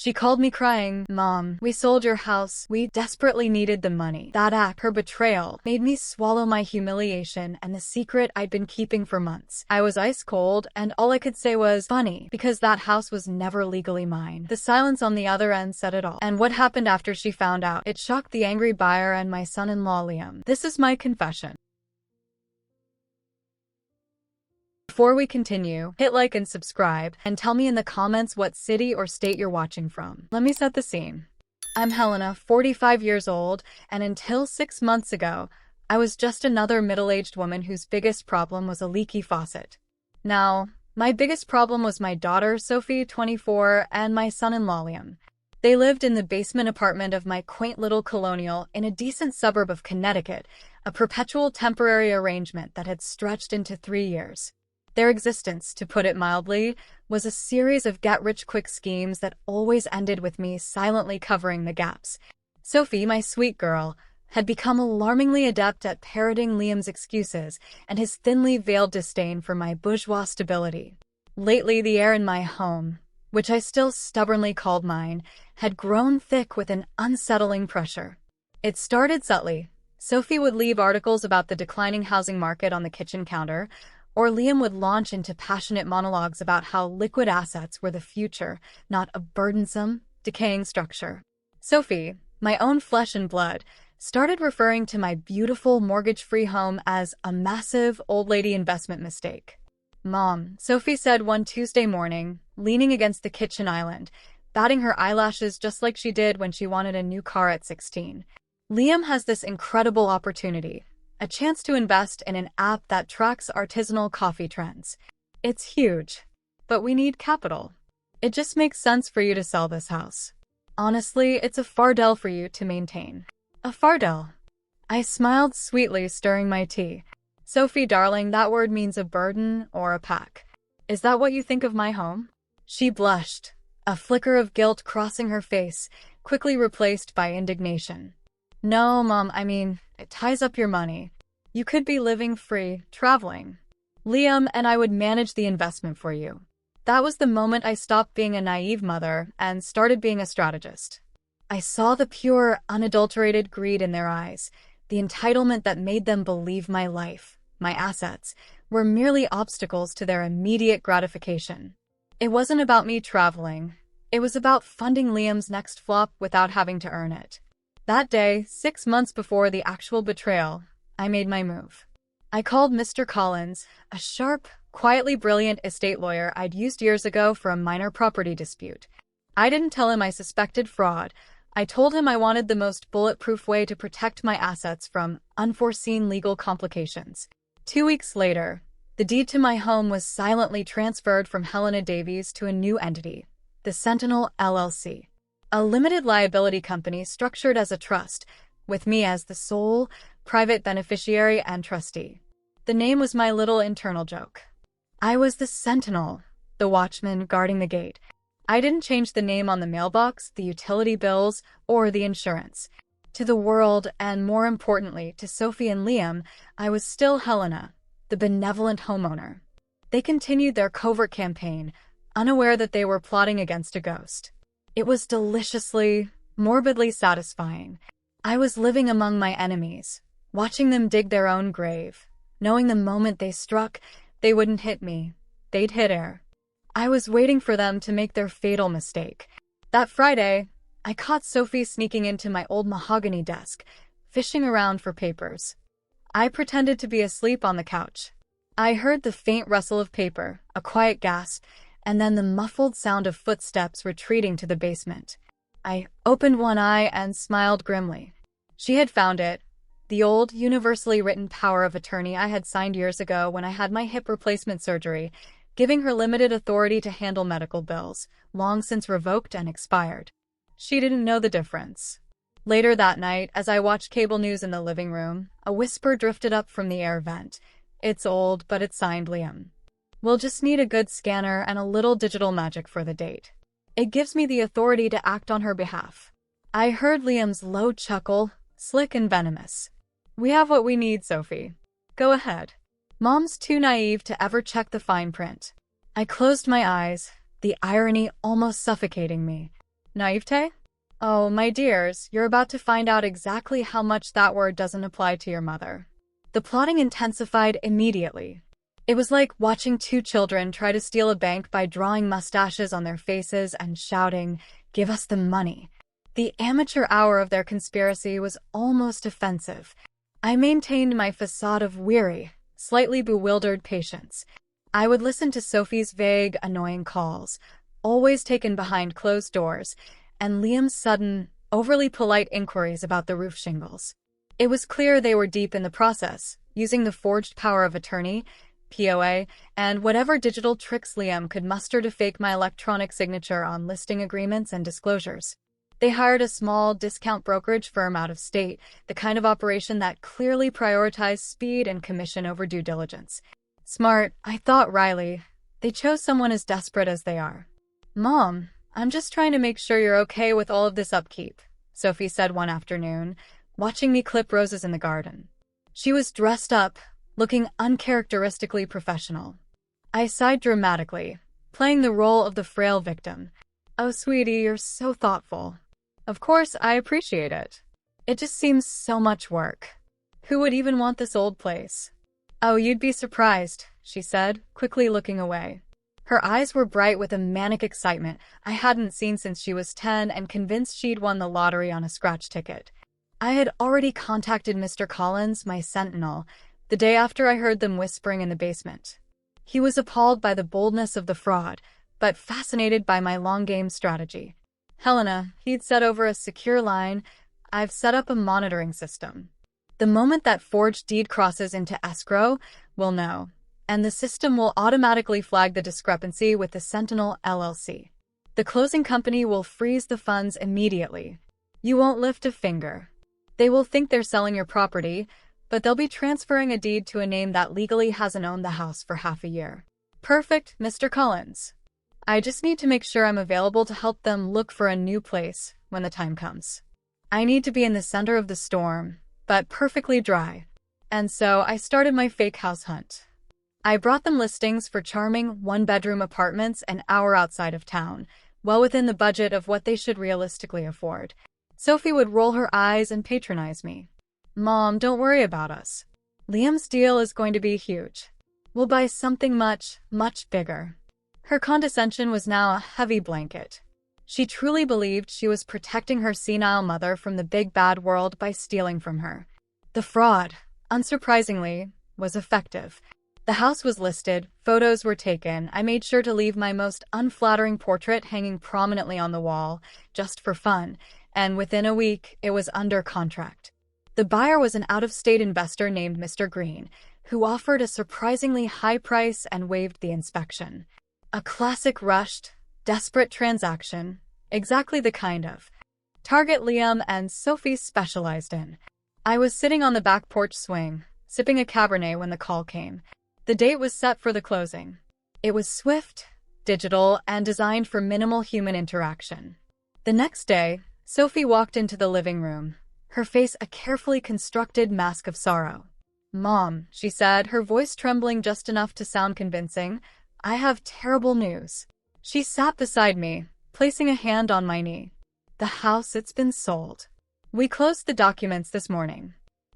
She called me crying, "Mom, we sold your house. We desperately needed the money." That act, her betrayal, made me swallow my humiliation and the secret I'd been keeping for months. I was ice cold, and all I could say was, "Funny, because that house was never legally mine." The silence on the other end said it all. And what happened after she found out? It shocked the angry buyer and my son-in-law Liam. This is my confession. Before we continue, hit like and subscribe, and tell me in the comments what city or state you're watching from. Let me set the scene. I'm Helena, 45 years old, and until 6 months ago, I was just another middle-aged woman whose biggest problem was a leaky faucet. Now, my biggest problem was my daughter, Sophie, 24, and my son-in-law, Liam. They lived in the basement apartment of my quaint little colonial in a decent suburb of Connecticut, a perpetual temporary arrangement that had stretched into 3 years. Their existence, to put it mildly, was a series of get-rich-quick schemes that always ended with me silently covering the gaps. Sophie, my sweet girl, had become alarmingly adept at parroting Liam's excuses and his thinly veiled disdain for my bourgeois stability. Lately, the air in my home, which I still stubbornly called mine, had grown thick with an unsettling pressure. It started subtly. Sophie would leave articles about the declining housing market on the kitchen counter, or Liam would launch into passionate monologues about how liquid assets were the future, not a burdensome, decaying structure. Sophie, my own flesh and blood, started referring to my beautiful mortgage-free home as a massive old lady investment mistake. "Mom," Sophie said one Tuesday morning, leaning against the kitchen island, batting her eyelashes just like she did when she wanted a new car at 16. "Liam has this incredible opportunity. A chance to invest in an app that tracks artisanal coffee trends. It's huge, but we need capital. It just makes sense for you to sell this house. Honestly, it's a fardel for you to maintain." A fardel. I smiled sweetly, stirring my tea. "Sophie, darling, that word means a burden or a pack. Is that what you think of my home?" She blushed, a flicker of guilt crossing her face, quickly replaced by indignation. "No, Mom, I mean, it ties up your money. You could be living free, traveling. Liam and I would manage the investment for you." That was the moment I stopped being a naive mother and started being a strategist. I saw the pure, unadulterated greed in their eyes, the entitlement that made them believe my life, my assets, were merely obstacles to their immediate gratification. It wasn't about me traveling. It was about funding Liam's next flop without having to earn it. That day, 6 months before the actual betrayal, I made my move. I called Mr. Collins, a sharp, quietly brilliant estate lawyer I'd used years ago for a minor property dispute. I didn't tell him I suspected fraud. I told him I wanted the most bulletproof way to protect my assets from unforeseen legal complications. 2 weeks later, the deed to my home was silently transferred from Helena Davies to a new entity, the Sentinel LLC, a limited liability company structured as a trust, with me as the sole private beneficiary and trustee. The name was my little internal joke. I was the sentinel, the watchman guarding the gate. I didn't change the name on the mailbox, the utility bills, or the insurance. To the world, and more importantly, to Sophie and Liam, I was still Helena, the benevolent homeowner. They continued their covert campaign, unaware that they were plotting against a ghost. It was deliciously, morbidly satisfying. I was living among my enemies, watching them dig their own grave, knowing the moment they struck, they wouldn't hit me, they'd hit air. I was waiting for them to make their fatal mistake. That Friday, I caught Sophie sneaking into my old mahogany desk, fishing around for papers. I pretended to be asleep on the couch. I heard the faint rustle of paper, a quiet gasp, and then the muffled sound of footsteps retreating to the basement. I opened one eye and smiled grimly. She had found it, the old, universally written power of attorney I had signed years ago when I had my hip replacement surgery, giving her limited authority to handle medical bills, long since revoked and expired. She didn't know the difference. Later that night, as I watched cable news in the living room, a whisper drifted up from the air vent. "It's old, but it's signed Liam. We'll just need a good scanner and a little digital magic for the date. It gives me the authority to act on her behalf." I heard Liam's low chuckle, slick and venomous. "We have what we need, Sophie. Go ahead." Mom's too naive to ever check the fine print. I closed my eyes, the irony almost suffocating me. Naivete? Oh, my dears, you're about to find out exactly how much that word doesn't apply to your mother. The plotting intensified immediately. It was like watching two children try to steal a bank by drawing mustaches on their faces and shouting, "Give us the money." The amateur hour of their conspiracy was almost offensive. I maintained my facade of weary, slightly bewildered patience. I would listen to Sophie's vague, annoying calls, always taken behind closed doors, and Liam's sudden, overly polite inquiries about the roof shingles. It was clear they were deep in the process, using the forged power of attorney, POA, and whatever digital tricks Liam could muster to fake my electronic signature on listing agreements and disclosures. They hired a small, discount brokerage firm out of state, the kind of operation that clearly prioritized speed and commission over due diligence. Smart, I thought wryly. They chose someone as desperate as they are. "Mom, I'm just trying to make sure you're okay with all of this upkeep," Sophie said one afternoon, watching me clip roses in the garden. She was dressed up, looking uncharacteristically professional. I sighed dramatically, playing the role of the frail victim. "Oh, sweetie, you're so thoughtful." "Of course, I appreciate it. It just seems so much work. Who would even want this old place?" "Oh, you'd be surprised," she said, quickly looking away. Her eyes were bright with a manic excitement I hadn't seen since she was 10 and convinced she'd won the lottery on a scratch ticket. I had already contacted Mr. Collins, my sentinel, the day after I heard them whispering in the basement. He was appalled by the boldness of the fraud, but fascinated by my long-game strategy. "Helena," he'd said over a secure line, "I've set up a monitoring system. The moment that forged deed crosses into escrow, we'll know, and the system will automatically flag the discrepancy with the Sentinel LLC. The closing company will freeze the funds immediately. You won't lift a finger. They will think they're selling your property, but they'll be transferring a deed to a name that legally hasn't owned the house for half a year." "Perfect, Mr. Collins. I just need to make sure I'm available to help them look for a new place when the time comes. I need to be in the center of the storm, but perfectly dry." And so I started my fake house hunt. I brought them listings for charming one-bedroom apartments an hour outside of town, well within the budget of what they should realistically afford. Sophie would roll her eyes and patronize me. "Mom, don't worry about us. Liam's deal is going to be huge. We'll buy something much, much bigger." Her condescension was now a heavy blanket. She truly believed she was protecting her senile mother from the big bad world by stealing from her. The fraud, unsurprisingly, was effective. The house was listed, photos were taken. I made sure to leave my most unflattering portrait hanging prominently on the wall, just for fun, and within a week, it was under contract. The buyer was an out-of-state investor named Mr. Green, who offered a surprisingly high price and waived the inspection. A classic rushed, desperate transaction, exactly the kind of target Liam and Sophie specialized in. I was sitting on the back porch swing, sipping a Cabernet when the call came. The date was set for the closing. It was swift, digital, and designed for minimal human interaction. The next day, Sophie walked into the living room, her face a carefully constructed mask of sorrow. "Mom," she said, her voice trembling just enough to sound convincing, "I have terrible news." She sat beside me, placing a hand on my knee. "The house, it's been sold. We closed the documents this morning.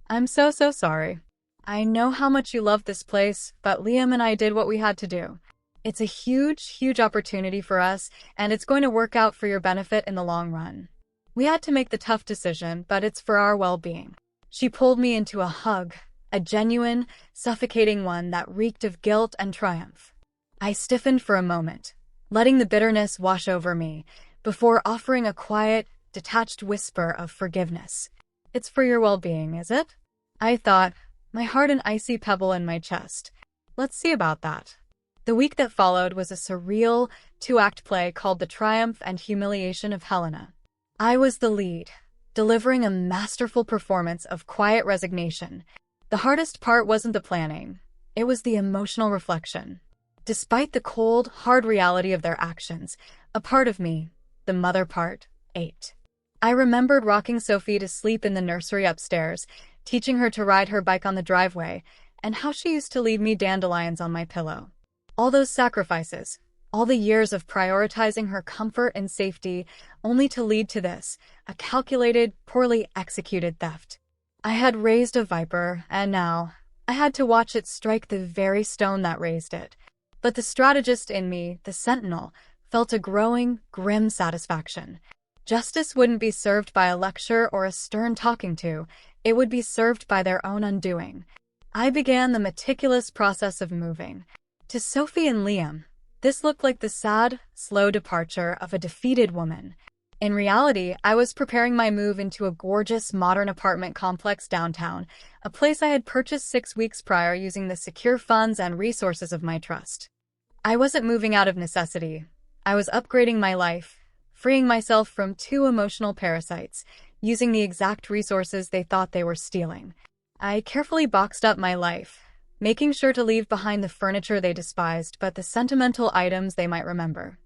I'm so sorry. I know how much you love this place, but Liam and I did what we had to do. It's a huge opportunity for us, and it's going to work out for your benefit in the long run. We had to make the tough decision, but it's for our well-being." She pulled me into a hug, a genuine, suffocating one that reeked of guilt and triumph. I stiffened for a moment, letting the bitterness wash over me, before offering a quiet, detached whisper of forgiveness. "It's for your well-being, is it?" I thought, my heart an icy pebble in my chest. Let's see about that. The week that followed was a surreal, two-act play called The Triumph and Humiliation of Helena. I was the lead, delivering a masterful performance of quiet resignation. The hardest part wasn't the planning, it was the emotional reflection. Despite the cold, hard reality of their actions, a part of me, the mother part, ate. I remembered rocking Sophie to sleep in the nursery upstairs, teaching her to ride her bike on the driveway, and how she used to leave me dandelions on my pillow. All those sacrifices, All the years of prioritizing her comfort and safety only to lead to this, a calculated, poorly executed theft. I had raised a viper, and now I had to watch it strike the very stone that raised it. But the strategist in me, the sentinel, felt a growing, grim satisfaction. Justice wouldn't be served by a lecture or a stern talking to, it would be served by their own undoing. I began the meticulous process of moving. To Sophie and Liam, this looked like the sad, slow departure of a defeated woman. In reality, I was preparing my move into a gorgeous, modern apartment complex downtown, a place I had purchased 6 weeks prior using the secure funds and resources of my trust. I wasn't moving out of necessity. I was upgrading my life, freeing myself from 2 emotional parasites, using the exact resources they thought they were stealing. I carefully boxed up my life, making sure to leave behind the furniture they despised but the sentimental items they might remember.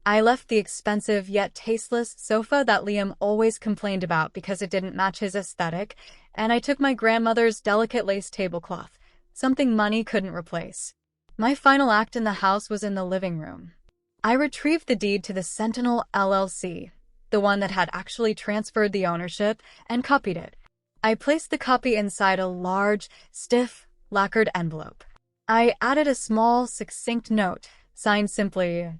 I left the expensive yet tasteless sofa that Liam always complained about because it didn't match his aesthetic, and I took my grandmother's delicate lace tablecloth, something money couldn't replace. My final act in the house was in the living room. I retrieved the deed to the Sentinel LLC, the one that had actually transferred the ownership, and copied it. I placed the copy inside a large, stiff, lacquered envelope. I added a small, succinct note, signed simply.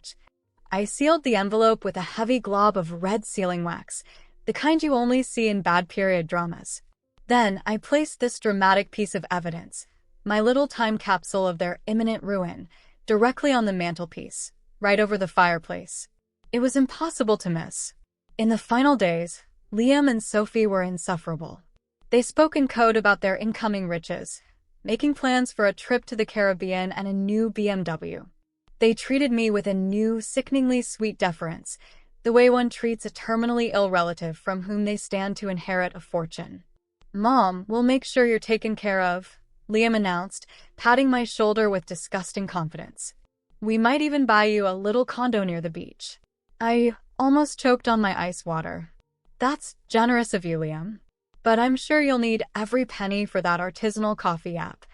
I sealed the envelope with a heavy glob of red sealing wax, the kind you only see in bad period dramas. Then I placed this dramatic piece of evidence, my little time capsule of their imminent ruin, directly on the mantelpiece, right over the fireplace. It was impossible to miss. In the final days, Liam and Sophie were insufferable. They spoke in code about their incoming riches, making plans for a trip to the Caribbean and a new BMW. They treated me with a new, sickeningly sweet deference, the way one treats a terminally ill relative from whom they stand to inherit a fortune. "Mom, we'll make sure you're taken care of," Liam announced, patting my shoulder with disgusting confidence. "We might even buy you a little condo near the beach." I almost choked on my ice water. "That's generous of you, Liam. But I'm sure you'll need every penny for that artisanal coffee app."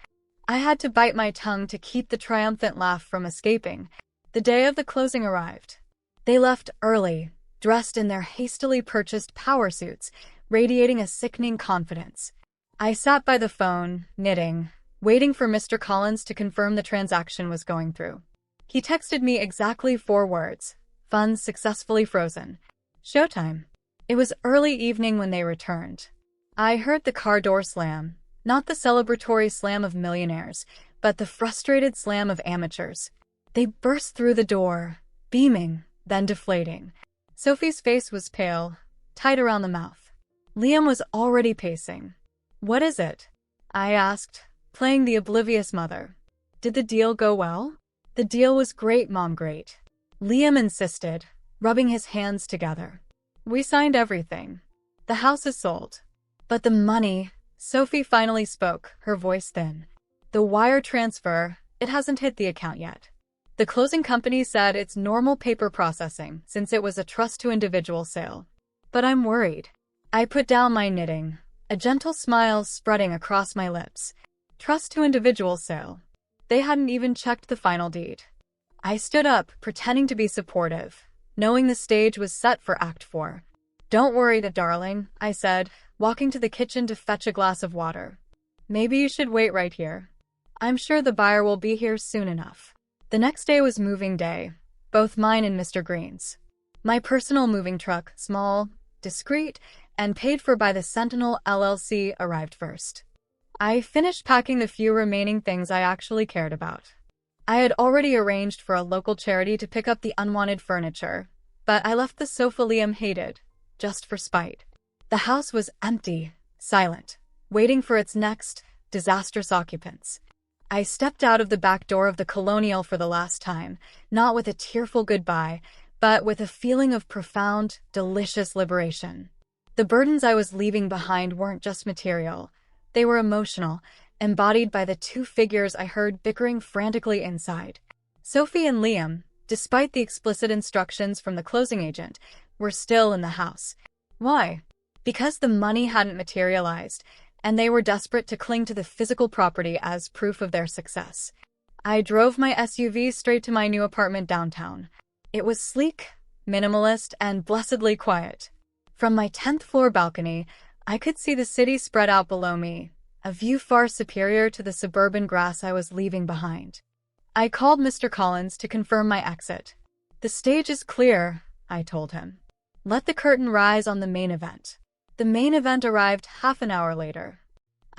I had to bite my tongue to keep the triumphant laugh from escaping. The day of the closing arrived. They left early, dressed in their hastily purchased power suits, radiating a sickening confidence. I sat by the phone, knitting, waiting for Mr. Collins to confirm the transaction was going through. He texted me exactly 4 words: "Funds successfully frozen. Showtime." It was early evening when they returned. I heard the car door slam. Not the celebratory slam of millionaires, but the frustrated slam of amateurs. They burst through the door, beaming, then deflating. Sophie's face was pale, tight around the mouth. Liam was already pacing. "What is it?" I asked, playing the oblivious mother. "Did the deal go well?" "The deal was great, Mom, great," Liam insisted, rubbing his hands together. "We signed everything. The house is sold. But the money..." Sophie finally spoke, her voice thin. "The wire transfer, it hasn't hit the account yet. The closing company said it's normal paper processing since it was a trust-to-individual sale. But I'm worried." I put down my knitting, a gentle smile spreading across my lips. Trust-to-individual sale. They hadn't even checked the final deed. I stood up, pretending to be supportive, knowing the stage was set for Act 4. "Don't worry, darling," I said, walking to the kitchen to fetch a glass of water. "Maybe you should wait right here. I'm sure the buyer will be here soon enough." The next day was moving day, both mine and Mr. Green's. My personal moving truck, small, discreet, and paid for by the Sentinel LLC, arrived first. I finished packing the few remaining things I actually cared about. I had already arranged for a local charity to pick up the unwanted furniture, but I left the sofa Liam hated, just for spite. The house was empty, silent, waiting for its next, disastrous occupants. I stepped out of the back door of the Colonial for the last time, not with a tearful goodbye, but with a feeling of profound, delicious liberation. The burdens I was leaving behind weren't just material. They were emotional, embodied by the 2 figures I heard bickering frantically inside. Sophie and Liam, despite the explicit instructions from the closing agent, were still in the house. Why? Because the money hadn't materialized, and they were desperate to cling to the physical property as proof of their success. I drove my SUV straight to my new apartment downtown. It was sleek, minimalist, and blessedly quiet. From my 10th floor balcony, I could see the city spread out below me, a view far superior to the suburban grass I was leaving behind. I called Mr. Collins to confirm my exit. "The stage is clear," I told him. "Let the curtain rise on the main event." The main event arrived half an hour later.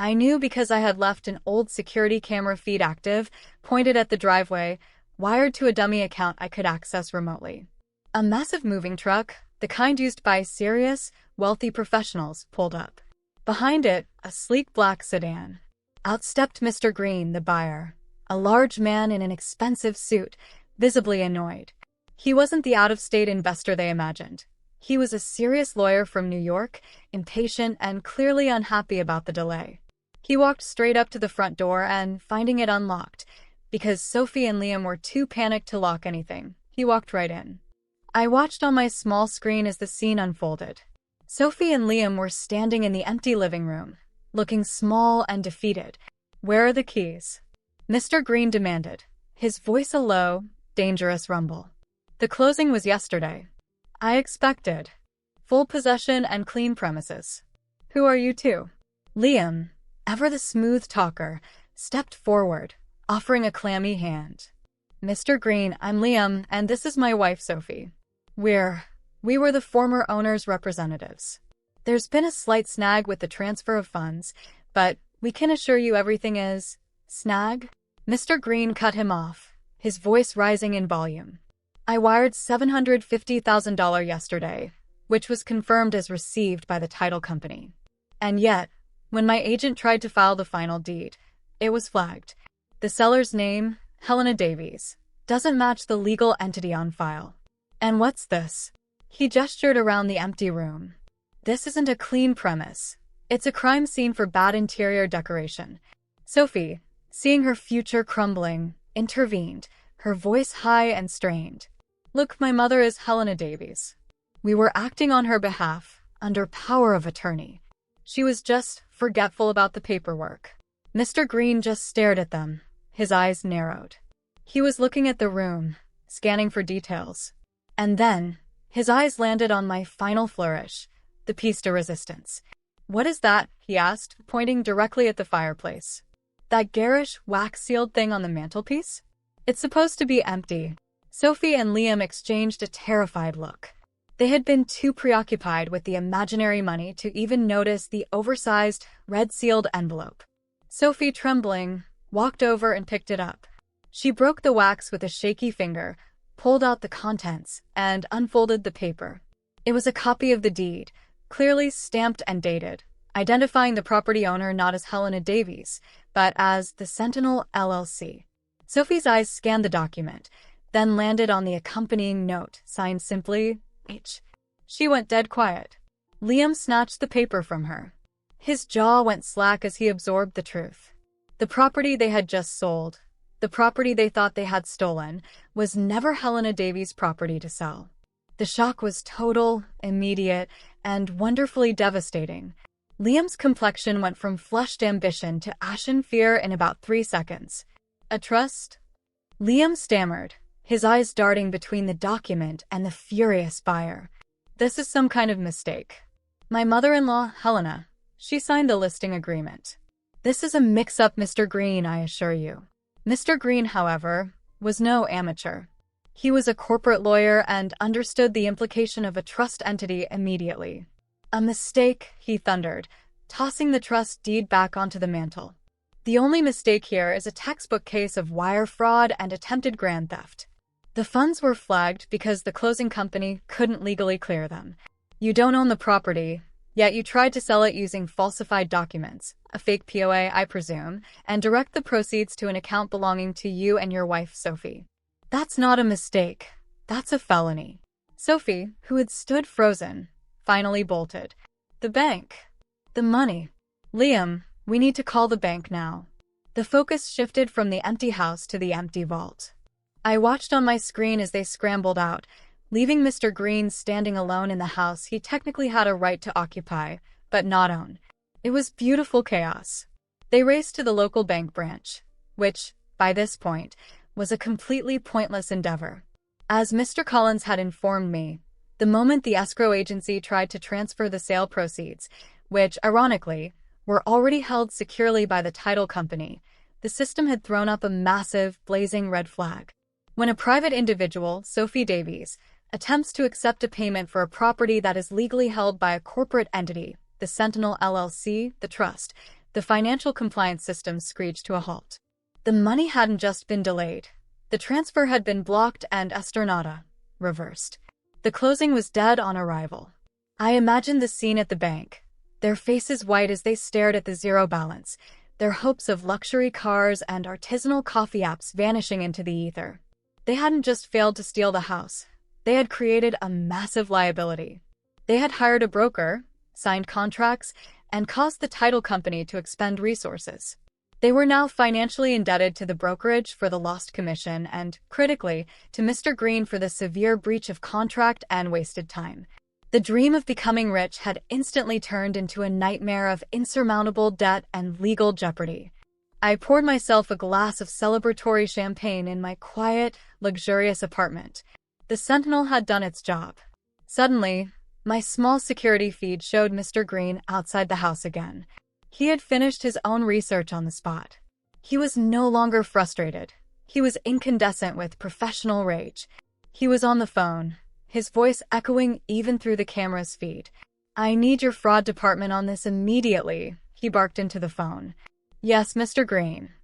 I knew because I had left an old security camera feed active, pointed at the driveway, wired to a dummy account I could access remotely. A massive moving truck, the kind used by serious, wealthy professionals, pulled up. Behind it, a sleek black sedan. Out stepped Mr. Green, the buyer, a large man in an expensive suit, visibly annoyed. He wasn't the out-of-state investor they imagined. He was a serious lawyer from New York, impatient and clearly unhappy about the delay. He walked straight up to the front door and, finding it unlocked, because Sophie and Liam were too panicked to lock anything, he walked right in. I watched on my small screen as the scene unfolded. Sophie and Liam were standing in the empty living room, looking small and defeated. "Where are the keys?" Mr. Green demanded, his voice a low, dangerous rumble. "The closing was yesterday." I expected. "Full possession and clean premises." "Who are you two?" Liam, ever the smooth talker, stepped forward, offering a clammy hand. "Mr. Green, I'm Liam, and this is my wife, Sophie. We were the former owner's representatives. There's been a slight snag with the transfer of funds, but we can assure you everything is..." "Snag?" Mr. Green cut him off, his voice rising in volume. "I wired $750,000 yesterday, which was confirmed as received by the title company. And yet, when my agent tried to file the final deed, it was flagged. The seller's name, Helena Davies, doesn't match the legal entity on file. And what's this?" He gestured around the empty room. "This isn't a clean premise. It's a crime scene for bad interior decoration." Sophie, seeing her future crumbling, intervened, her voice high and strained. "Look, my mother is Helena Davies. We were acting on her behalf, under power of attorney. She was just forgetful about the paperwork." Mr. Green just stared at them, his eyes narrowed. He was looking at the room, scanning for details. And then, his eyes landed on my final flourish, the piece de resistance. "What is that?" he asked, pointing directly at the fireplace. "That garish, wax-sealed thing on the mantelpiece? It's supposed to be empty." Sophie and Liam exchanged a terrified look. They had been too preoccupied with the imaginary money to even notice the oversized, red-sealed envelope. Sophie, trembling, walked over and picked it up. She broke the wax with a shaky finger, pulled out the contents, and unfolded the paper. It was a copy of the deed, clearly stamped and dated, identifying the property owner not as Helena Davies, but as the Sentinel LLC. Sophie's eyes scanned the document, then landed on the accompanying note, signed simply, H. She went dead quiet. Liam snatched the paper from her. His jaw went slack as he absorbed the truth. The property they had just sold, the property they thought they had stolen, was never Helena Davies' property to sell. The shock was total, immediate, and wonderfully devastating. Liam's complexion went from flushed ambition to ashen fear in about 3 seconds. "A trust?" Liam stammered, his eyes darting between the document and the furious buyer. "This is some kind of mistake. My mother-in-law, Helena, she signed the listing agreement. This is a mix-up, Mr. Green, I assure you." Mr. Green, however, was no amateur. He was a corporate lawyer and understood the implication of a trust entity immediately. "A mistake," he thundered, tossing the trust deed back onto the mantel. "The only mistake here is a textbook case of wire fraud and attempted grand theft. The funds were flagged because the closing company couldn't legally clear them. You don't own the property, yet you tried to sell it using falsified documents, a fake POA, I presume, and direct the proceeds to an account belonging to you and your wife, Sophie. That's not a mistake. That's a felony." Sophie, who had stood frozen, finally bolted. "The bank. The money. Liam, we need to call the bank now." The focus shifted from the empty house to the empty vault. I watched on my screen as they scrambled out, leaving Mr. Green standing alone in the house he technically had a right to occupy, but not own. It was beautiful chaos. They raced to the local bank branch, which, by this point, was a completely pointless endeavor. As Mr. Collins had informed me, the moment the escrow agency tried to transfer the sale proceeds, which, ironically, were already held securely by the title company, the system had thrown up a massive, blazing red flag. When a private individual, Sophie Davies, attempts to accept a payment for a property that is legally held by a corporate entity, the Sentinel LLC, the trust, the financial compliance system screeched to a halt. The money hadn't just been delayed. The transfer had been blocked and esternata reversed. The closing was dead on arrival. I imagined the scene at the bank, their faces white as they stared at the zero balance, their hopes of luxury cars and artisanal coffee apps vanishing into the ether. They hadn't just failed to steal the house. They had created a massive liability. They had hired a broker, signed contracts, and caused the title company to expend resources. They were now financially indebted to the brokerage for the lost commission and, critically, to Mr. Green for the severe breach of contract and wasted time. The dream of becoming rich had instantly turned into a nightmare of insurmountable debt and legal jeopardy. I poured myself a glass of celebratory champagne in my quiet, luxurious apartment. The Sentinel had done its job. Suddenly, my small security feed showed Mr. Green outside the house again. He had finished his own research on the spot. He was no longer frustrated. He was incandescent with professional rage. He was on the phone, his voice echoing even through the camera's feed. "I need your fraud department on this immediately," he barked into the phone. "Yes, Mr. Green."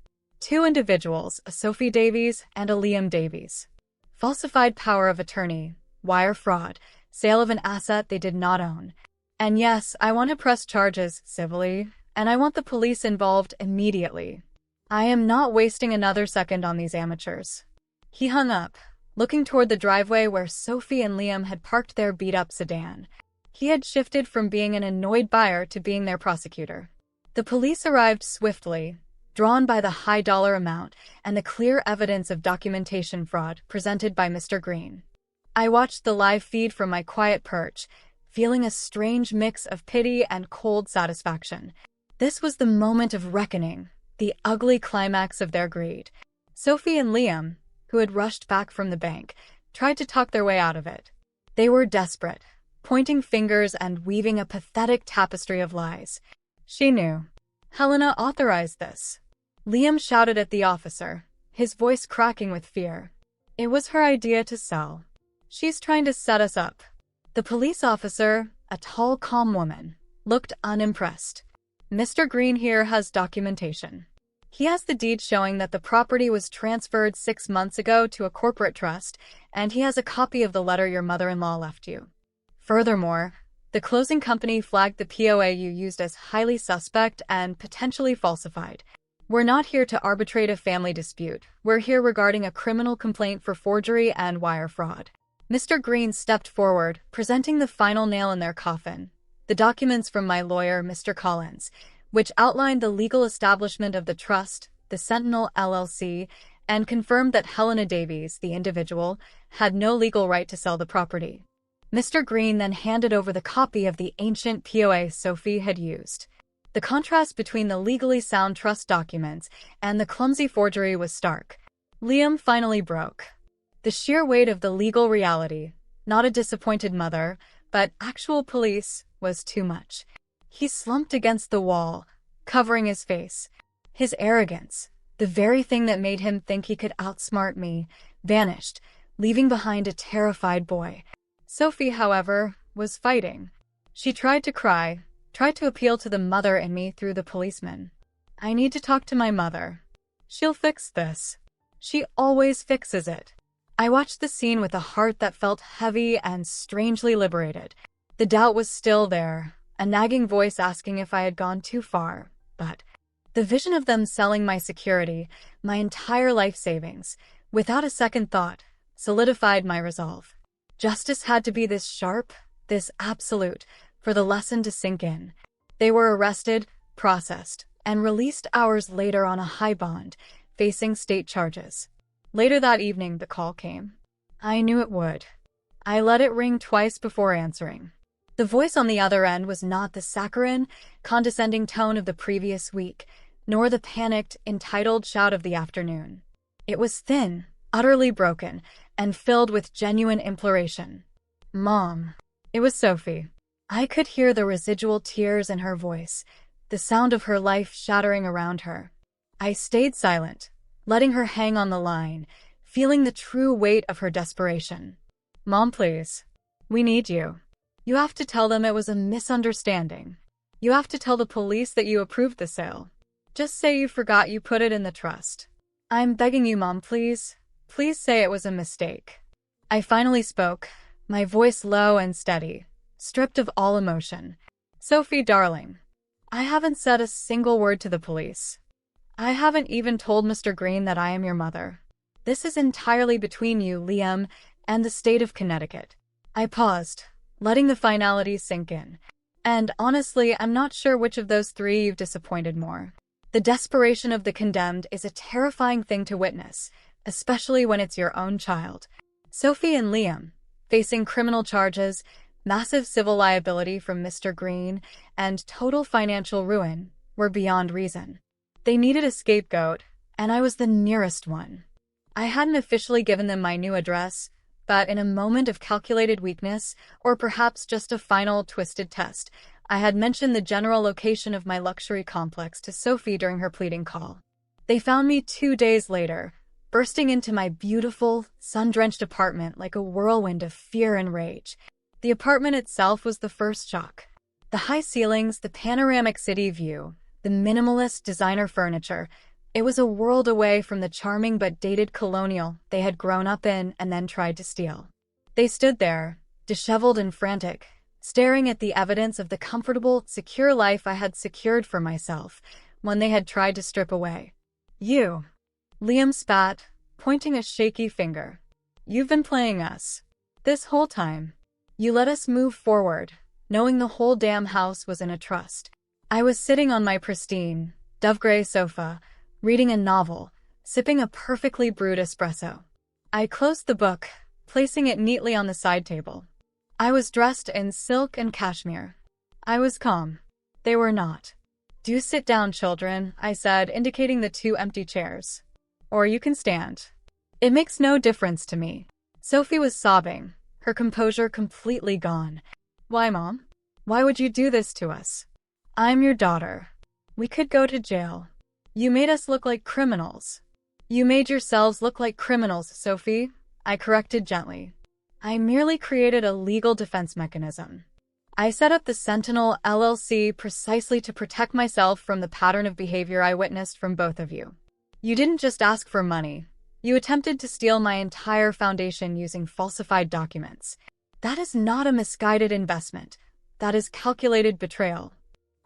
Two individuals, a Sophie Davies and a Liam Davies. Falsified power of attorney, wire fraud, sale of an asset they did not own. And yes, I want to press charges civilly, and I want the police involved immediately. I am not wasting another second on these amateurs. He hung up, looking toward the driveway where Sophie and Liam had parked their beat-up sedan. He had shifted from being an annoyed buyer to being their prosecutor. The police arrived swiftly, drawn by the high dollar amount and the clear evidence of documentation fraud presented by Mr. Green. I watched the live feed from my quiet perch, feeling a strange mix of pity and cold satisfaction. This was the moment of reckoning, the ugly climax of their greed. Sophie and Liam, who had rushed back from the bank, tried to talk their way out of it. They were desperate, pointing fingers and weaving a pathetic tapestry of lies. She knew. Helena authorized this. Liam shouted at the officer, his voice cracking with fear. It was her idea to sell. She's trying to set us up. The police officer, a tall, calm woman, looked unimpressed. Mr. Green here has documentation. He has the deed showing that the property was transferred 6 months ago to a corporate trust, and he has a copy of the letter your mother-in-law left you. Furthermore, the closing company flagged the POA you used as highly suspect and potentially falsified. We're not here to arbitrate a family dispute. We're here regarding a criminal complaint for forgery and wire fraud. Mr. Green stepped forward, presenting the final nail in their coffin. The documents from my lawyer, Mr. Collins, which outlined the legal establishment of the trust, the Sentinel LLC, and confirmed that Helena Davies, the individual, had no legal right to sell the property. Mr. Green then handed over the copy of the ancient POA Sophie had used. The contrast between the legally sound trust documents and the clumsy forgery was stark. Liam finally broke. The sheer weight of the legal reality, not a disappointed mother, but actual police, was too much. He slumped against the wall, covering his face. His arrogance, the very thing that made him think he could outsmart me, vanished, leaving behind a terrified boy. Sophie, however, was fighting. She tried to cry, tried to appeal to the mother in me through the policeman. "I need to talk to my mother. She'll fix this. She always fixes it." I watched the scene with a heart that felt heavy and strangely liberated. The doubt was still there, a nagging voice asking if I had gone too far, but the vision of them selling my security, my entire life savings, without a second thought, solidified my resolve. Justice had to be this sharp, this absolute, for the lesson to sink in. They were arrested, processed, and released hours later on a high bond, facing state charges. Later that evening, the call came. I knew it would. I let it ring twice before answering. The voice on the other end was not the saccharine, condescending tone of the previous week. nor the panicked, entitled shout of the afternoon. It was thin, utterly broken, and filled with genuine imploration. "Mom." It was Sophie. I could hear the residual tears in her voice, the sound of her life shattering around her. I stayed silent, letting her hang on the line, feeling the true weight of her desperation. "Mom, please. We need you. You have to tell them it was a misunderstanding. You have to tell the police that you approved the sale. Just say you forgot you put it in the trust. I'm begging you, Mom, please. Please say it was a mistake." I finally spoke, my voice low and steady, stripped of all emotion. "Sophie, darling, I haven't said a single word to the police. I haven't even told Mr. Green that I am your mother. This is entirely between you, Liam, and the state of Connecticut." I paused, letting the finality sink in. "And honestly, I'm not sure which of those three you've disappointed more." The desperation of the condemned is a terrifying thing to witness, especially when it's your own child. Sophie and Liam, facing criminal charges, massive civil liability from Mr. Green, and total financial ruin, were beyond reason. They needed a scapegoat, and I was the nearest one. I hadn't officially given them my new address, but in a moment of calculated weakness, or perhaps just a final twisted test, I had mentioned the general location of my luxury complex to Sophie during her pleading call. They found me 2 days later, bursting into my beautiful, sun-drenched apartment like a whirlwind of fear and rage. The apartment itself was the first shock. The high ceilings, the panoramic city view, the minimalist designer furniture, it was a world away from the charming but dated colonial they had grown up in and then tried to steal. They stood there, disheveled and frantic, staring at the evidence of the comfortable, secure life I had secured for myself, one they had tried to strip away. "You," Liam spat, pointing a shaky finger. "You've been playing us. This whole time. You let us move forward, knowing the whole damn house was in a trust." I was sitting on my pristine, dove-gray sofa, reading a novel, sipping a perfectly brewed espresso. I closed the book, placing it neatly on the side table. I was dressed in silk and cashmere. I was calm. They were not. "Do sit down, children," I said, indicating the 2 empty chairs. "Or you can stand. It makes no difference to me." Sophie was sobbing, her composure completely gone. "Why, Mom? Why would you do this to us? I'm your daughter. We could go to jail. You made us look like criminals." "You made yourselves look like criminals, Sophie," I corrected gently. "I merely created a legal defense mechanism. I set up the Sentinel LLC precisely to protect myself from the pattern of behavior I witnessed from both of you. You didn't just ask for money. You attempted to steal my entire foundation using falsified documents. That is not a misguided investment. That is calculated betrayal."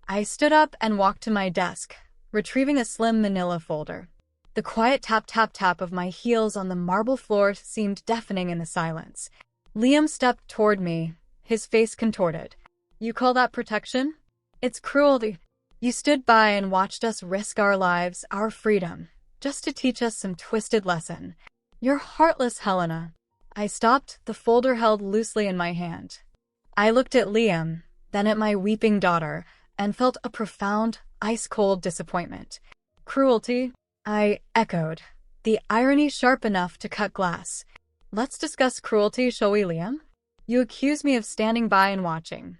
I stood up and walked to my desk, retrieving a slim manila folder. The quiet tap-tap-tap of my heels on the marble floor seemed deafening in the silence. Liam stepped toward me, his face contorted. "You call that protection? It's cruelty. You stood by and watched us risk our lives, our freedom, just to teach us some twisted lesson. You're heartless, Helena." I stopped, the folder held loosely in my hand. I looked at Liam, then at my weeping daughter, and felt a profound, ice-cold disappointment. "Cruelty?" I echoed, the irony sharp enough to cut glass. "Let's discuss cruelty, shall we, Liam? You accuse me of standing by and watching.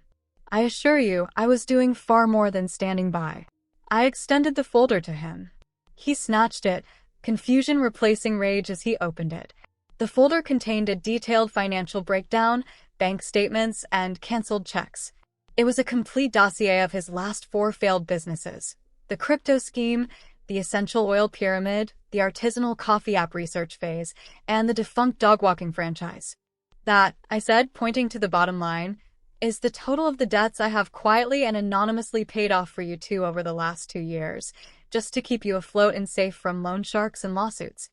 I assure you, I was doing far more than standing by." I extended the folder to him. He snatched it, confusion replacing rage as he opened it. The folder contained a detailed financial breakdown, bank statements, and canceled checks. It was a complete dossier of his last 4 failed businesses: the crypto scheme, the essential oil pyramid, the artisanal coffee app research phase, and the defunct dog-walking franchise. "That," I said, pointing to the bottom line, "is the total of the debts I have quietly and anonymously paid off for you 2 over the last 2 years, just to keep you afloat and safe from loan sharks and lawsuits.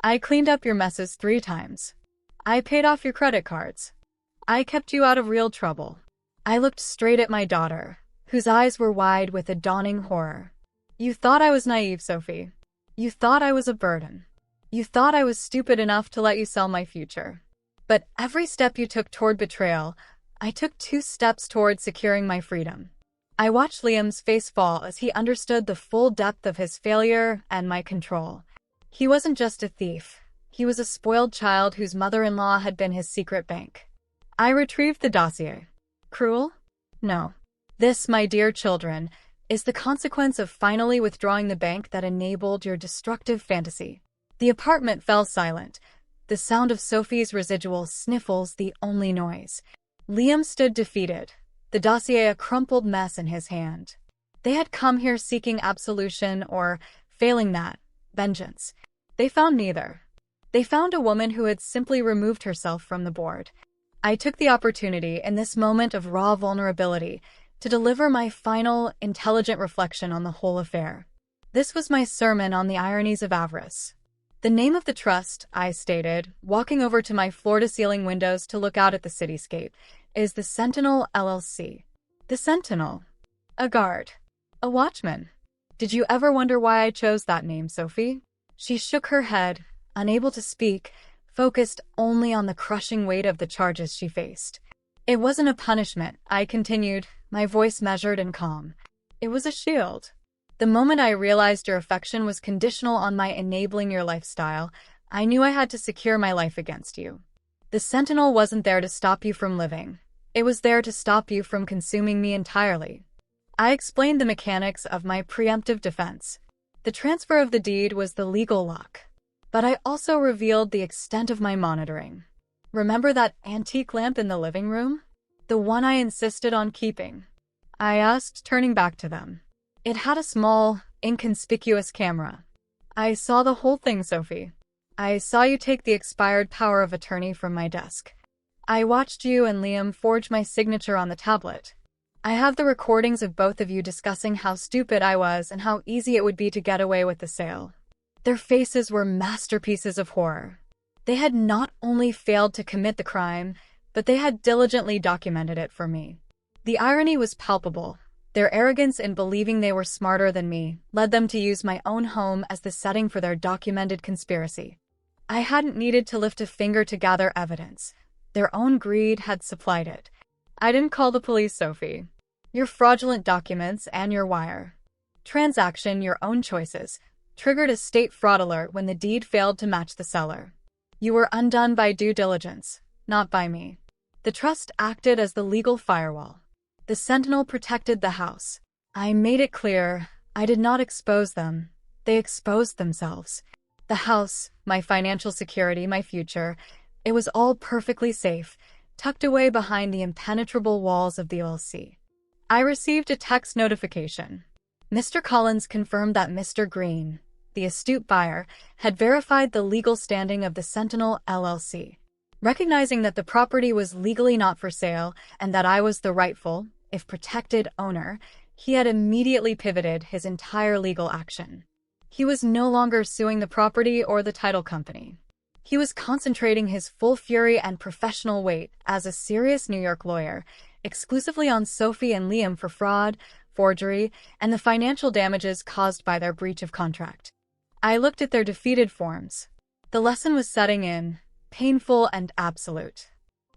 I cleaned up your messes 3 times. I paid off your credit cards. I kept you out of real trouble." I looked straight at my daughter, whose eyes were wide with a dawning horror. "You thought I was naive, Sophie. You thought I was a burden. You thought I was stupid enough to let you sell my future. But every step you took toward betrayal, I took 2 steps toward securing my freedom. I watched Liam's face fall as he understood the full depth of his failure and my control. He wasn't just a thief. He was a spoiled child whose mother-in-law had been his secret bank. I retrieved the dossier. Cruel? No. This, my dear children, is the consequence of finally withdrawing the bank that enabled your destructive fantasy. The apartment fell silent, the sound of Sophie's residual sniffles the only noise. Liam stood defeated, the dossier a crumpled mess in his hand. They had come here seeking absolution or, failing that, vengeance. They found neither. They found a woman who had simply removed herself from the board. I took the opportunity in this moment of raw vulnerability to deliver my final, intelligent reflection on the whole affair. This was my sermon on the ironies of avarice. The name of the trust, I stated, walking over to my floor-to-ceiling windows to look out at the cityscape, is the Sentinel LLC. The Sentinel. A guard. A watchman. Did you ever wonder why I chose that name, Sophie? She shook her head, unable to speak, focused only on the crushing weight of the charges she faced. It wasn't a punishment, I continued, my voice measured and calm. It was a shield. The moment I realized your affection was conditional on my enabling your lifestyle, I knew I had to secure my life against you. The Sentinel wasn't there to stop you from living. It was there to stop you from consuming me entirely. I explained the mechanics of my preemptive defense. The transfer of the deed was the legal lock. But I also revealed the extent of my monitoring. Remember that antique lamp in the living room? The one I insisted on keeping? I asked, turning back to them. It had a small, inconspicuous camera. I saw the whole thing, Sophie. I saw you take the expired power of attorney from my desk. I watched you and Liam forge my signature on the tablet. I have the recordings of both of you discussing how stupid I was and how easy it would be to get away with the sale. Their faces were masterpieces of horror. They had not only failed to commit the crime, but they had diligently documented it for me. The irony was palpable. Their arrogance in believing they were smarter than me led them to use my own home as the setting for their documented conspiracy. I hadn't needed to lift a finger to gather evidence. Their own greed had supplied it. I didn't call the police, Sophie. Your fraudulent documents and your wire transaction, your own choices, triggered a state fraud alert when the deed failed to match the seller. You were undone by due diligence, not by me. The trust acted as the legal firewall. The Sentinel protected the house. I made it clear I did not expose them. They exposed themselves. The house, my financial security, my future, it was all perfectly safe, tucked away behind the impenetrable walls of the LLC. I received a text notification. Mr. Collins confirmed that Mr. Green, the astute buyer, had verified the legal standing of the Sentinel LLC. Recognizing that the property was legally not for sale and that I was the rightful, if protected, owner, he had immediately pivoted his entire legal action. He was no longer suing the property or the title company. He was concentrating his full fury and professional weight as a serious New York lawyer exclusively on Sophie and Liam for fraud, forgery, and the financial damages caused by their breach of contract. I looked at their defeated forms. The lesson was setting in, painful and absolute.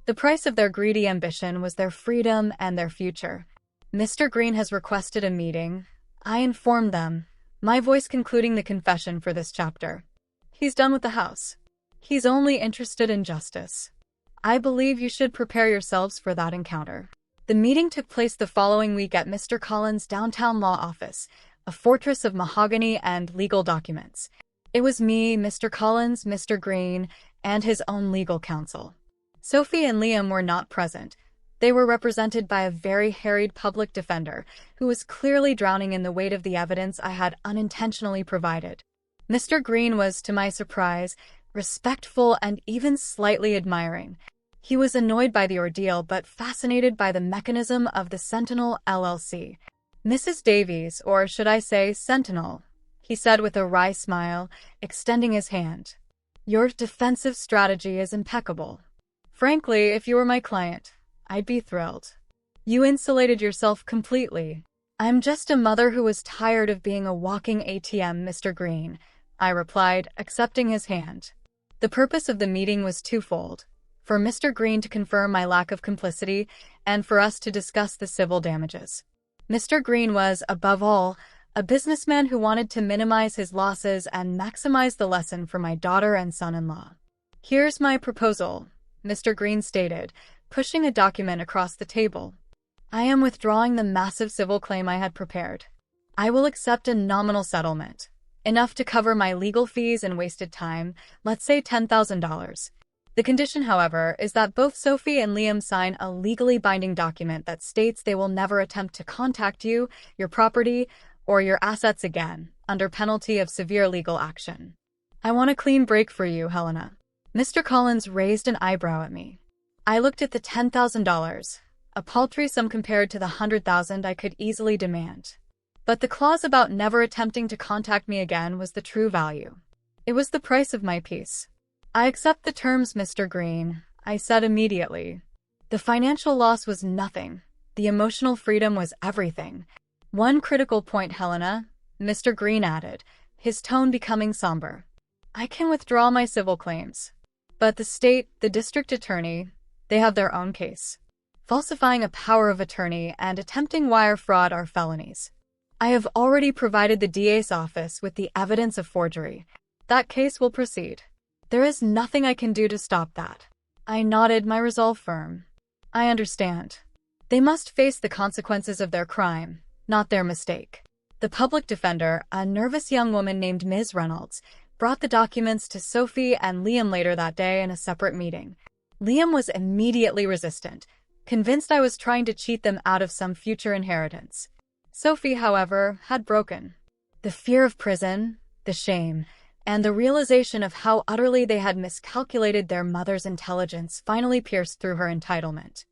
The price of their greedy ambition was their freedom and their future. Mr. Green has requested a meeting. I informed them, my voice concluding the confession for this chapter. He's done with the house. He's only interested in justice. I believe you should prepare yourselves for that encounter. The meeting took place the following week at Mr. Collins' downtown law office, a fortress of mahogany and legal documents. It was me, Mr. Collins, Mr. Green, and his own legal counsel. Sophie and Liam were not present. They were represented by a very harried public defender who was clearly drowning in the weight of the evidence I had unintentionally provided. Mr. Green was, to my surprise, respectful and even slightly admiring. He was annoyed by the ordeal but fascinated by the mechanism of the Sentinel LLC. Mrs. Davies, or should I say Sentinel, he said with a wry smile, extending his hand. Your defensive strategy is impeccable. Frankly, if you were my client, I'd be thrilled. You insulated yourself completely. I'm just a mother who was tired of being a walking ATM, Mr. Green, I replied, accepting his hand. The purpose of the meeting was twofold: for Mr. Green to confirm my lack of complicity, and for us to discuss the civil damages. Mr. Green was, above all, a businessman who wanted to minimize his losses and maximize the lesson for my daughter and son-in-law. "Here's my proposal," Mr. Green stated, pushing a document across the table. "I am withdrawing the massive civil claim I had prepared. I will accept a nominal settlement, enough to cover my legal fees and wasted time, let's say $10,000. The condition, however, is that both Sophie and Liam sign a legally binding document that states they will never attempt to contact you, your property, or your assets again, under penalty of severe legal action." "I want a clean break for you, Helena." Mr. Collins raised an eyebrow at me. I looked at the $10,000, a paltry sum compared to the $100,000 I could easily demand. But the clause about never attempting to contact me again was the true value. It was the price of my peace. "I accept the terms, Mr. Green," I said immediately. The financial loss was nothing. The emotional freedom was everything. "One critical point, Helena," Mr. Green added, his tone becoming somber. "I can withdraw my civil claims. But the state, the district attorney, they have their own case. Falsifying a power of attorney and attempting wire fraud are felonies. I have already provided the DA's office with the evidence of forgery. That case will proceed. There is nothing I can do to stop that." I nodded, my resolve firm. "I understand. They must face the consequences of their crime, not their mistake." The public defender, a nervous young woman named Ms. Reynolds, brought the documents to Sophie and Liam later that day in a separate meeting. Liam was immediately resistant, convinced I was trying to cheat them out of some future inheritance. Sophie, however, had broken. The fear of prison, the shame, and the realization of how utterly they had miscalculated their mother's intelligence finally pierced through her entitlement.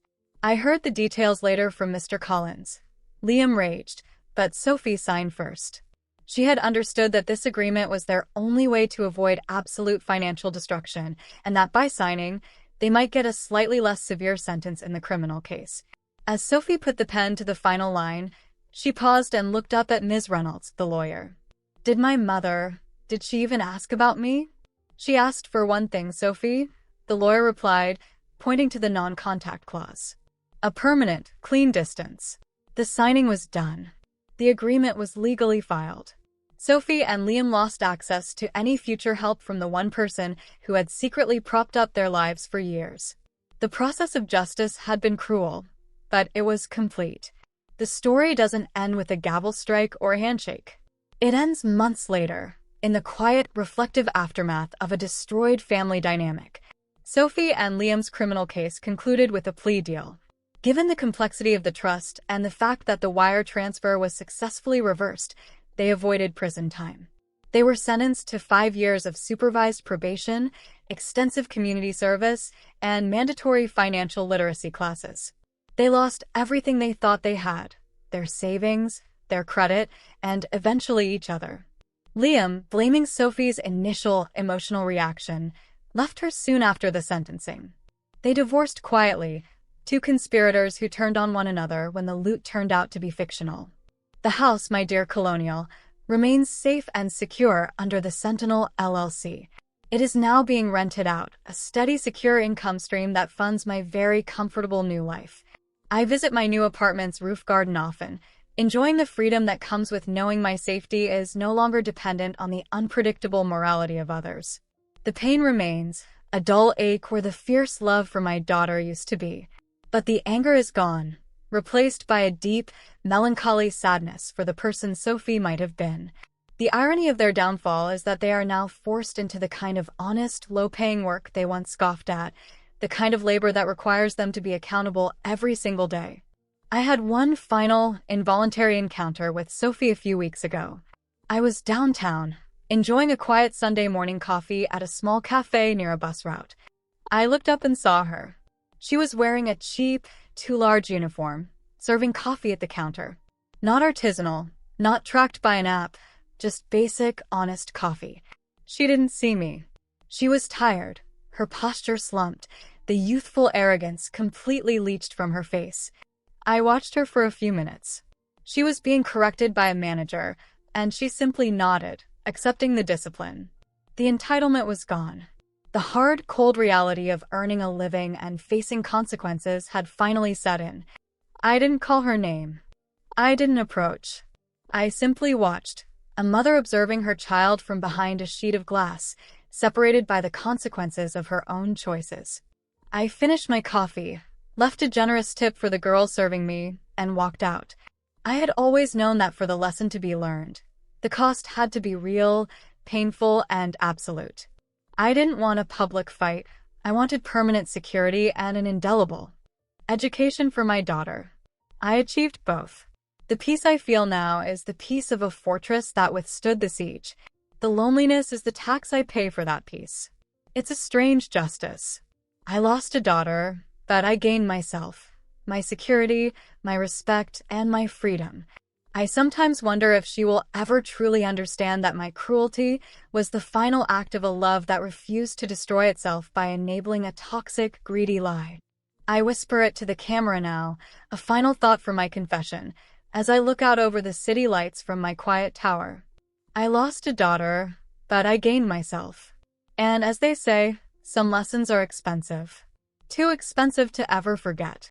I heard the details later from Mr. Collins. Liam raged, but Sophie signed first. She had understood that this agreement was their only way to avoid absolute financial destruction, and that by signing, they might get a slightly less severe sentence in the criminal case. As Sophie put the pen to the final line, she paused and looked up at Ms. Reynolds, the lawyer. Did she even ask about me?" "She asked for one thing, Sophie," the lawyer replied, pointing to the non-contact clause. "A permanent, clean distance." The signing was done. The agreement was legally filed. Sophie and Liam lost access to any future help from the one person who had secretly propped up their lives for years. The process of justice had been cruel, but it was complete. The story doesn't end with a gavel strike or a handshake. It ends months later, in the quiet, reflective aftermath of a destroyed family dynamic. Sophie and Liam's criminal case concluded with a plea deal. Given the complexity of the trust and the fact that the wire transfer was successfully reversed, they avoided prison time. They were sentenced to 5 years of supervised probation, extensive community service, and mandatory financial literacy classes. They lost everything they thought they had: their savings, their credit, and eventually each other. Liam, blaming Sophie's initial emotional reaction, left her soon after the sentencing. They divorced quietly, two conspirators who turned on one another when the loot turned out to be fictional. The house, my dear Colonial, remains safe and secure under the Sentinel LLC. It is now being rented out, a steady, secure income stream that funds my very comfortable new life. I visit my new apartment's roof garden often, enjoying the freedom that comes with knowing my safety is no longer dependent on the unpredictable morality of others. The pain remains, a dull ache where the fierce love for my daughter used to be. But the anger is gone, replaced by a deep, melancholy sadness for the person Sophie might have been. The irony of their downfall is that they are now forced into the kind of honest, low-paying work they once scoffed at, the kind of labor that requires them to be accountable every single day. I had one final, involuntary encounter with Sophie a few weeks ago. I was downtown, enjoying a quiet Sunday morning coffee at a small cafe near a bus route. I looked up and saw her. She was wearing a cheap, too-large uniform, serving coffee at the counter. Not artisanal, not tracked by an app, just basic, honest coffee. She didn't see me. She was tired, her posture slumped, the youthful arrogance completely leached from her face. I watched her for a few minutes. She was being corrected by a manager, and she simply nodded, accepting the discipline. The entitlement was gone. The hard, cold reality of earning a living and facing consequences had finally set in. I didn't call her name. I didn't approach. I simply watched, a mother observing her child from behind a sheet of glass, separated by the consequences of her own choices. I finished my coffee, left a generous tip for the girl serving me, and walked out. I had always known that for the lesson to be learned, the cost had to be real, painful, and absolute. I didn't want a public fight. I wanted permanent security and an indelible education for my daughter. I achieved both. The peace I feel now is the peace of a fortress that withstood the siege. The loneliness is the tax I pay for that peace. It's a strange justice. I lost a daughter, but I gained myself, my security, my respect, and my freedom. I sometimes wonder if she will ever truly understand that my cruelty was the final act of a love that refused to destroy itself by enabling a toxic, greedy lie. I whisper it to the camera now, a final thought for my confession, as I look out over the city lights from my quiet tower. I lost a daughter, but I gained myself. And as they say, some lessons are expensive. Too expensive to ever forget.